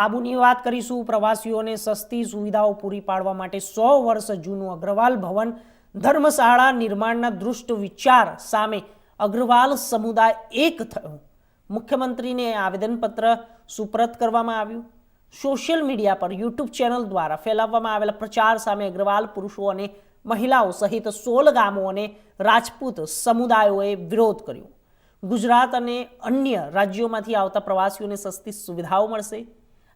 આબુની વાત કરીશું। પ્રવાસીઓને સસ્તી સુવિધાઓ પૂરી પાડવા માટે 100 વર્ષ જૂનું અગ્રવાલ ભવન ધર્મશાળા નિર્માણના દૃષ્ટ વિચાર સામે અગ્રવાલ સમુદાય એક થયો। મુખ્યમંત્રીને આવેદનપત્ર સુપ્રત કરવામાં આવ્યું। સોશિયલ મીડિયા પર યુટ્યુબ ચેનલ દ્વારા ફેલાવવામાં આવેલા પ્રચાર સામે અગ્રવાલ પુરુષો અને મહિલાઓ સહિત 16 ગામો અને રાજપૂત સમુદાયોએ વિરોધ કર્યો। ગુજરાત અને અન્ય રાજ્યોમાંથી આવતા પ્રવાસીઓને સસ્તી સુવિધાઓ મળશે।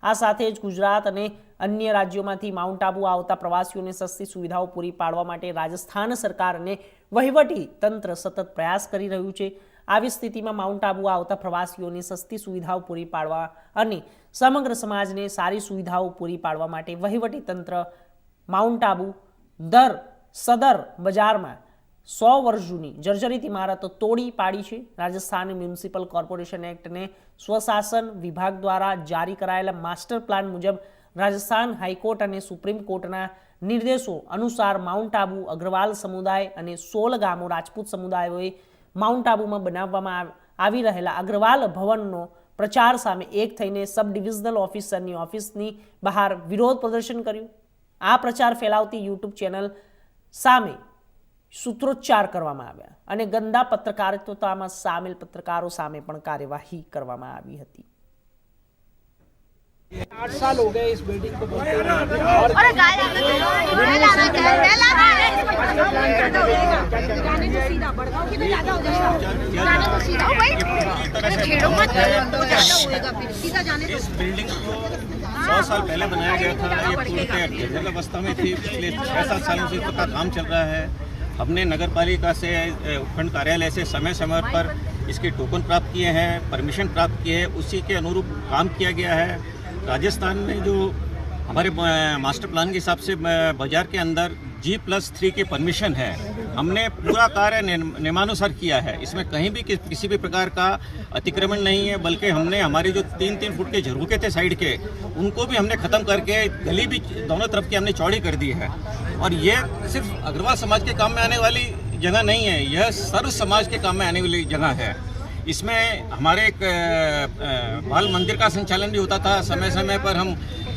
આ સાથે જ ગુજરાત અને અન્ય રાજ્યોમાંથી માઉન્ટ આબુ આવતા પ્રવાસીઓને સસ્તી સુવિધાઓ પૂરી પાડવા માટે રાજસ્થાન સરકાર અને વહીવટી તંત્ર સતત પ્રયાસ કરી રહ્યું છે। આવી સ્થિતિમાં માઉન્ટ આબુ આવતા પ્રવાસીઓને સસ્તી સુવિધાઓ પૂરી પાડવા અને સમગ્ર સમાજને સારી સુવિધાઓ પૂરી પાડવા માટે વહીવટી તંત્ર માઉન્ટ આબુ સદર બજારમાં 100 વર્ષ જૂની જર્જરિત ઇમારતો તોડી પાડી છે। રાજસ્થાન મ્યુનિસિપલ કોર્પોરેશન એક્ટ અને સ્વશાસન વિભાગ દ્વારા જારી કરાયેલા માસ્ટર પ્લાન મુજબ રાજસ્થાન હાઈકોર્ટ અને સુપ્રીમ કોર્ટના નિર્દેશો અનુસાર માઉન્ટ આબુ અગ્રવાલ સમુદાય અને 16 ગામો રાજપૂત સમુદાયોએ માઉન્ટ આબુમાં બનાવવામાં આવી રહેલા અગ્રવાલ ભવનનો પ્રચાર સામે એક થઈને સબ ડિવિઝનલ ઓફિસરની ઓફિસની બહાર વિરોધ પ્રદર્શન કર્યું। આ પ્રચાર ફેલાવતી યુટ્યુબ ચેનલ સામે સૂત્રોચ્ચાર કરવામાં આવ્યા અને ગંદા પત્રકારિતામાં સામેલ પત્રકારો સામે પણ કાર્યવાહી કરવામાં આવી હતી। 8 साल हो गए इस बिल्डिंग को बनते हुए इस बिल्डिंग को 100 साल पहले बनाया गया था। ये पूर्णतः जर्जर अवस्था में थी। पिछले 6-7 सालों से इसका काम चल रहा है। हमने नगर पालिका से उपखंड कार्यालय से समय समय पर इसके टोकन प्राप्त किए हैं, परमिशन प्राप्त किए हैं, उसी के अनुरूप काम किया गया है। राजस्थान में जो हमारे मास्टर प्लान के हिसाब से बाजार के अंदर G+3 की परमिशन है। हमने पूरा कार्य नियमानुसार किया है। इसमें कहीं भी किसी भी प्रकार का अतिक्रमण नहीं है, बल्कि हमने हमारे जो 3-3 फुट के झरोखे थे साइड के, उनको भी हमने ख़त्म करके गली भी दोनों तरफ की हमने चौड़ी कर दी है। और ये सिर्फ अग्रवाल समाज के काम में आने वाली जगह नहीं है, यह सर्व समाज के काम में आने वाली जगह है। इसमें हमारे एक बाल मंदिर का संचालन भी होता था। समय समय पर हम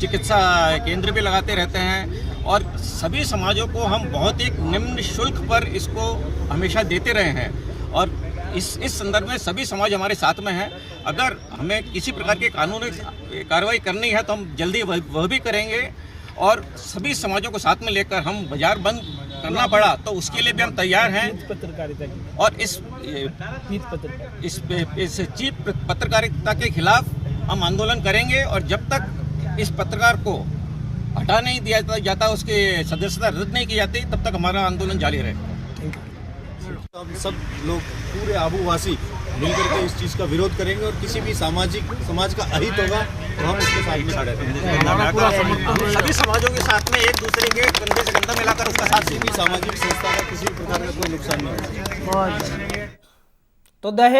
चिकित्सा केंद्र भी लगाते रहते हैं और सभी समाजों को हम बहुत ही निम्न शुल्क पर इसको हमेशा देते रहे हैं। और इस संदर्भ में सभी समाज हमारे साथ में हैं। अगर हमें किसी प्रकार की कानूनी कार्रवाई करनी है तो हम जल्दी वह भी करेंगे। और सभी समाजों को साथ में लेकर हम बाजार बंद करना पड़ा तो उसके लिए भी हम तैयार हैं। और इस चीप पत्रकारिता के खिलाफ हम आंदोलन करेंगे। और जब तक इस पत्रकार को हटा नहीं दिया जाता, उसकी सदस्यता रद्द नहीं की जाती, तब तक हमारा आंदोलन जारी रहेगा। हम सब लोग पूरे आबूवासी मिलकर के इस चीज़ का विरोध करेंगे और किसी भी समाज का अहित होगा तो हम उसके साथ में खड़े रहेंगे। सभी समाजों के साथ में एक दूसरे के कंधे से कंधा मिलाकर उसका साथ किसी भी सामाजिक संस्था का किसी भी प्रकार का कोई नुकसान नहीं होगा। तो दहेज